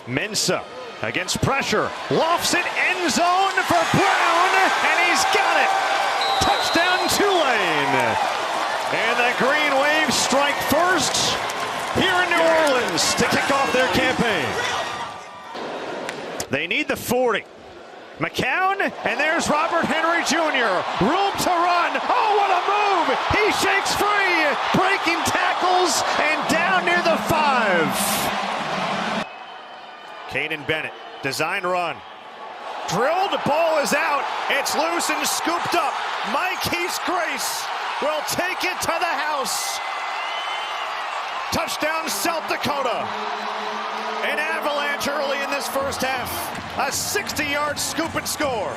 Mensa against pressure, lofts it, end zone for Brown, and he's got it. Touchdown Tulane. And the Green Wave strike first here in New Orleans to kick off their campaign. They need the 40. McCown, and there's Robert Henry Jr. Room to run. Oh, what a move! He shakes free, breaking tackles, and down near the 5. Caden Bennett, design run. Drilled, ball is out. It's loose and scooped up. Mike's Grace will take it to the house. Touchdown, South Dakota. An avalanche early in this first half. A 60-yard scoop and score.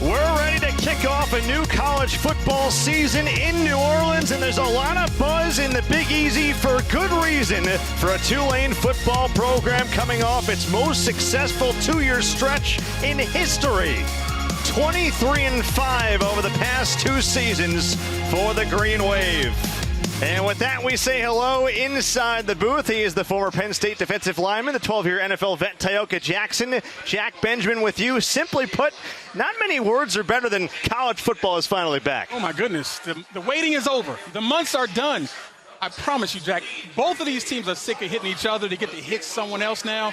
We're ready to kick off a new college football season in New Orleans, and there's a lot of buzz in the Big Easy for good reason for a Tulane football program coming off its most successful 2-year stretch in history. 23-5 over the past 2 seasons for the Green Wave. And with that, we say hello inside the booth. He is the former Penn State defensive lineman, the 12-year NFL vet, Tyoka Jackson. Jack Benjamin with you. Simply put, not many words are better than college football is finally back. Oh, my goodness. The waiting is over. The months are done. I promise you, Jack, both of these teams are sick of hitting each other. To get to hit someone else now.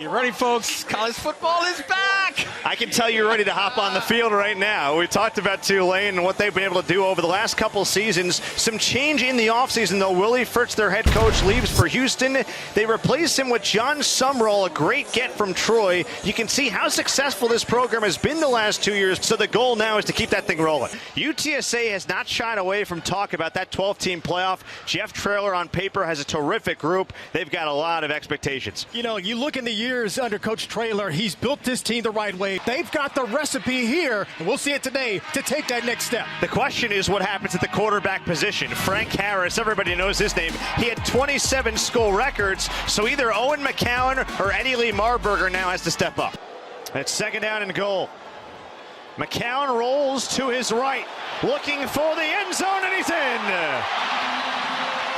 You ready, folks? College football is back! I can tell you're ready to hop on the field right now. We talked about Tulane and what they've been able to do over the last couple seasons. Some change in the offseason, though. Willie Fritz, their head coach, leaves for Houston. They replace him with John Sumrall, a great get from Troy. You can see how successful this program has been the last 2 years, so the goal now is to keep that thing rolling. UTSA has not shied away from talk about that 12-team playoff. Jeff Traylor on paper has a terrific group. They've got a lot of expectations. You know, you look in the years under Coach Traylor, he's built this team the right way. They've got the recipe here, and we'll see it today, to take that next step. The question is what happens at the quarterback position. Frank Harris, everybody knows his name. He had 27 school records, so either Owen McCown or Eddie Lee Marburger now has to step up. It's second down and goal. McCown rolls to his right, looking for the end zone, and he's in.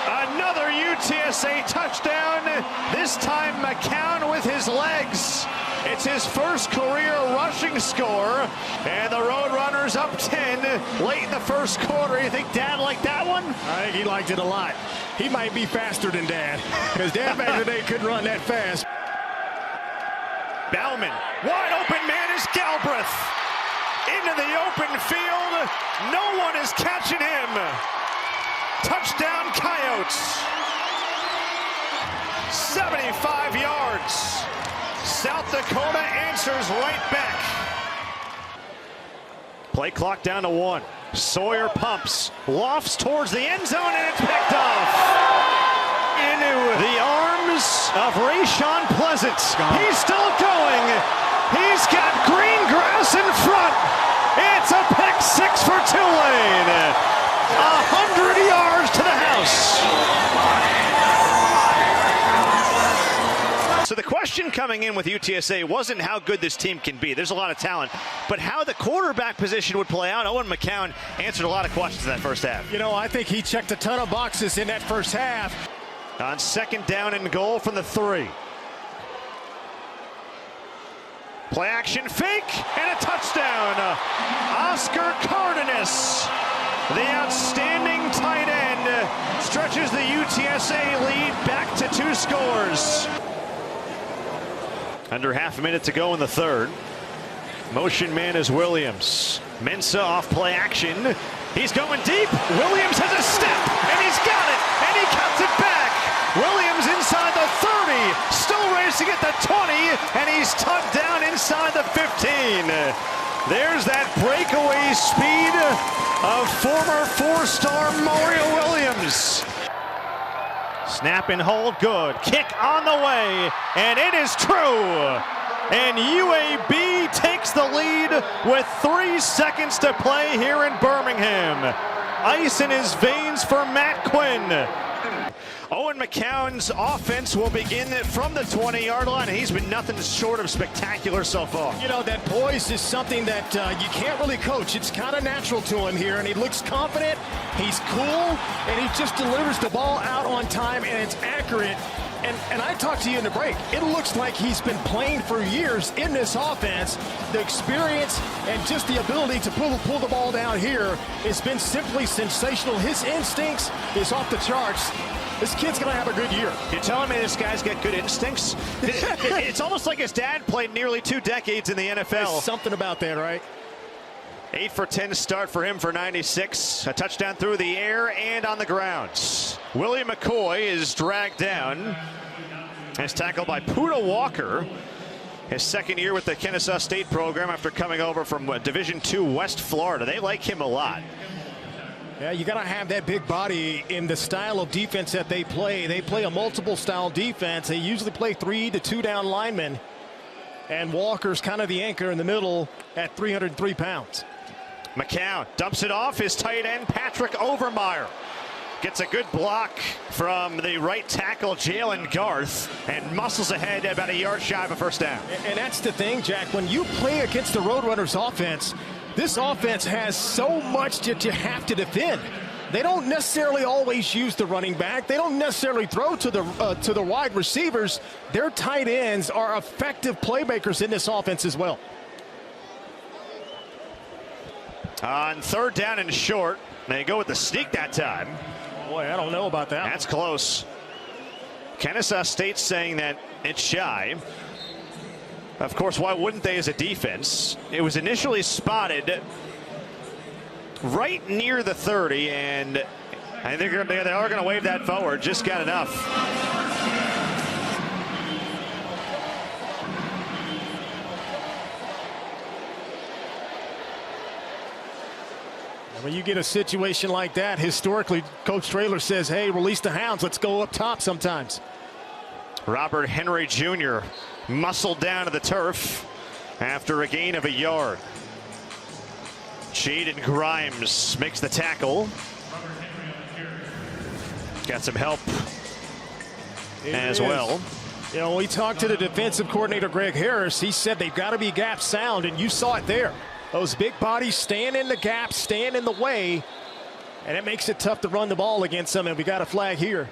Another UTSA touchdown, this time McCown with his legs. It's his first career rushing score, and the Roadrunners up 10 late in the first quarter. You think Dad liked that one? I think he liked it a lot. He might be faster than Dad, because Dad back in the day couldn't run that fast. Bauman, wide open man is Galbraith. Into the open field, no one is catching him. Touchdown Coyotes. 75 yards. South Dakota answers right back. Play clock down to 1. Sawyer pumps, lofts towards the end zone, and it's picked off. Into the arms of Rashawn Pleasant. He's still going. He's got green grass in front. It's a pick 6 for Tulane. 100 yards to the house. So the question coming in with UTSA wasn't how good this team can be. There's a lot of talent. But how the quarterback position would play out. Owen McCown answered a lot of questions in that first half. You know, I think he checked a ton of boxes in that first half. On second down and goal from the 3. Play action fake and a touchdown. Oscar Cardenas, the outstanding tight end, stretches the UTSA lead back to 2 scores. Under half a minute to go in the third. Motion man is Williams. Mensa off play action. He's going deep. Williams has a step, and he's got it, and he cuts it back. Williams inside the 30, still racing at the 20, and he's tugged down inside the 15. There's that breakaway speed of former 4-star Mario Williams. Snap and hold, good. Kick on the way, and it is true. And UAB takes the lead with 3 seconds to play here in Birmingham. Ice in his veins for Matt Quinn. Owen McCown's offense will begin from the 20-yard line. He's been nothing short of spectacular so far. You know, that poise is something that you can't really coach. It's kind of natural to him here, and he looks confident. He's cool, and he just delivers the ball out on time, and it's accurate. And I talked to you in the break. It looks like he's been playing for years in this offense. The experience and just the ability to pull the ball down here has been simply sensational. His instincts is off the charts. This kid's going to have a good year. You're telling me this guy's got good instincts? It's almost like his dad played nearly 2 decades in the NFL. There's something about that, right? 8 for 10 start for him for 96. A touchdown through the air and on the ground. William McCoy is dragged down. As tackled by Puda Walker. His second year with the Kennesaw State program after coming over from Division II West Florida. They like him a lot. Yeah, you got to have that big body in the style of defense that they play. They play a multiple style defense. They usually play 3 to 2 down linemen. And Walker's kind of the anchor in the middle at 303 pounds. McCown dumps it off. His tight end, Patrick Overmeyer, gets a good block from the right tackle, Jalen Garth, and muscles ahead about a yard shy of a first down. And that's the thing, Jack. When you play against the Roadrunners offense, this offense has so much that you have to defend. They don't necessarily always use the running back. They don't necessarily throw to the wide receivers. Their tight ends are effective playmakers in this offense as well. On third down and short, they go with the sneak that time. Boy, I don't know about that. That's close. Kennesaw State saying that it's shy. Of course, why wouldn't they as a defense? It was initially spotted right near the 30, and I think they are going to wave that forward. Just got enough. When you get a situation like that, historically, Coach Traylor says, hey, release the hounds. Let's go up top sometimes. Robert Henry Jr. muscled down to the turf after a gain of a yard. Jaden Grimes makes the tackle. Got some help as well. You know, we talked to the defensive coordinator, Greg Harris. He said they've got to be gap sound, and you saw it there. Those big bodies stand in the gap, stand in the way, and it makes it tough to run the ball against them, and we got a flag here.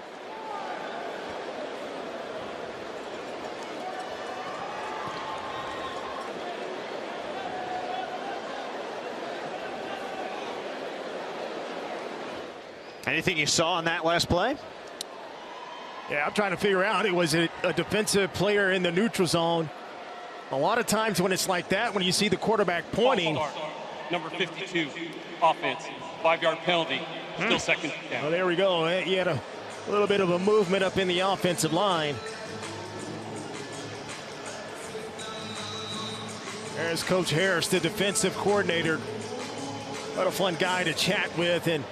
Anything you saw on that last play? Yeah, I'm trying to figure out. It was a defensive player in the neutral zone. A lot of times when it's like that, when you see the quarterback pointing. Number 52, offense, 5-yard penalty, still second down. Well, there we go. He had a little bit of a movement up in the offensive line. There's Coach Harris, the defensive coordinator. What a fun guy to chat with. And,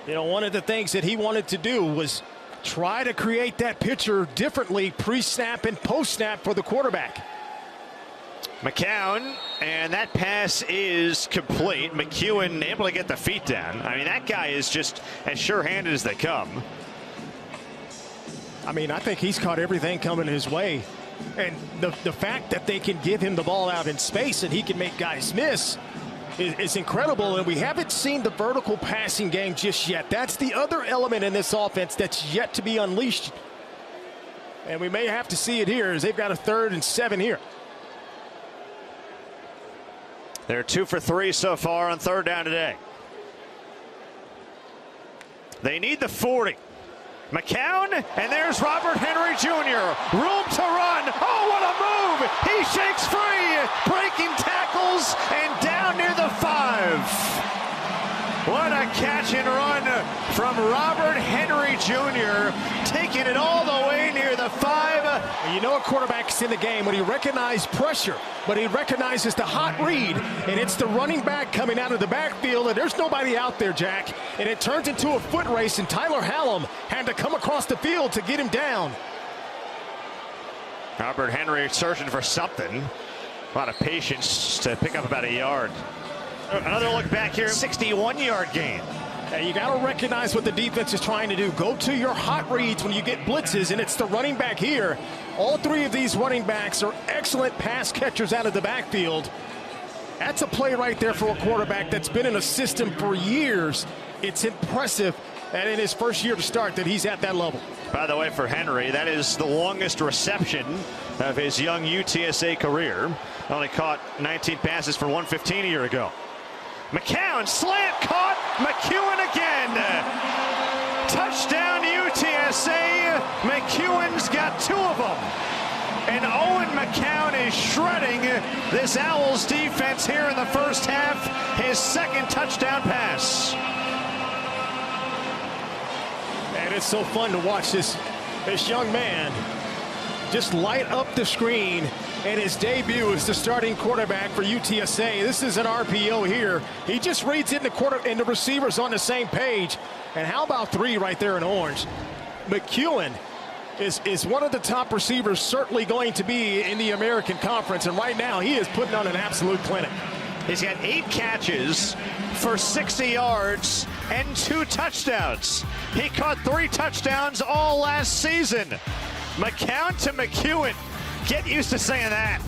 you know, one of the things that he wanted to do was try to create that picture differently pre-snap and post-snap for the quarterback. McCown, and that pass is complete. McEwen able to get the feet down. I mean, that guy is just as sure-handed as they come. I mean, I think he's caught everything coming his way. And the fact that they can give him the ball out in space and he can make guys miss is incredible. And we haven't seen the vertical passing game just yet. That's the other element in this offense that's yet to be unleashed. And we may have to see it here as they've got a 3rd and 7 here. They're 2 for 3 so far on third down today. They need the 40. McCown, and there's Robert Henry Jr. Room to run. Oh, what a move! He shakes free, breaking tackles, and down near the 5. What a catch and run from Robert Henry Jr. Taking it all the way near the 5. You know a quarterback's in the game when he recognizes pressure, but he recognizes the hot read, and it's the running back coming out of the backfield, and there's nobody out there, Jack. And it turns into a foot race, and Tyler Hallam had to come across the field to get him down. Robert Henry searching for something. A lot of patience to pick up about a yard. Another look back here, 61-yard gain. You got to recognize what the defense is trying to do. Go to your hot reads when you get blitzes, and it's the running back here. All 3 of these running backs are excellent pass catchers out of the backfield. That's a play right there for a quarterback that's been in a system for years. It's impressive and in his first year to start that he's at that level. By the way, for Henry, that is the longest reception of his young UTSA career. Only caught 19 passes for 115 a year ago. McCown, slant caught, McEwen again. Touchdown UTSA. McEwen's got 2 of them. And Owen McCown is shredding this Owls defense here in the first half. His second touchdown pass. And it's so fun to watch this young man just light up the screen. And his debut as the starting quarterback for UTSA. This is an RPO here. He just reads it and the receivers on the same page. And how about 3 right there in orange? McEwen is one of the top receivers, certainly going to be in the American Conference. And right now he is putting on an absolute clinic. He's got 8 catches for 60 yards and 2 touchdowns. He caught 3 touchdowns all last season. McCown to McEwen. Get used to saying that.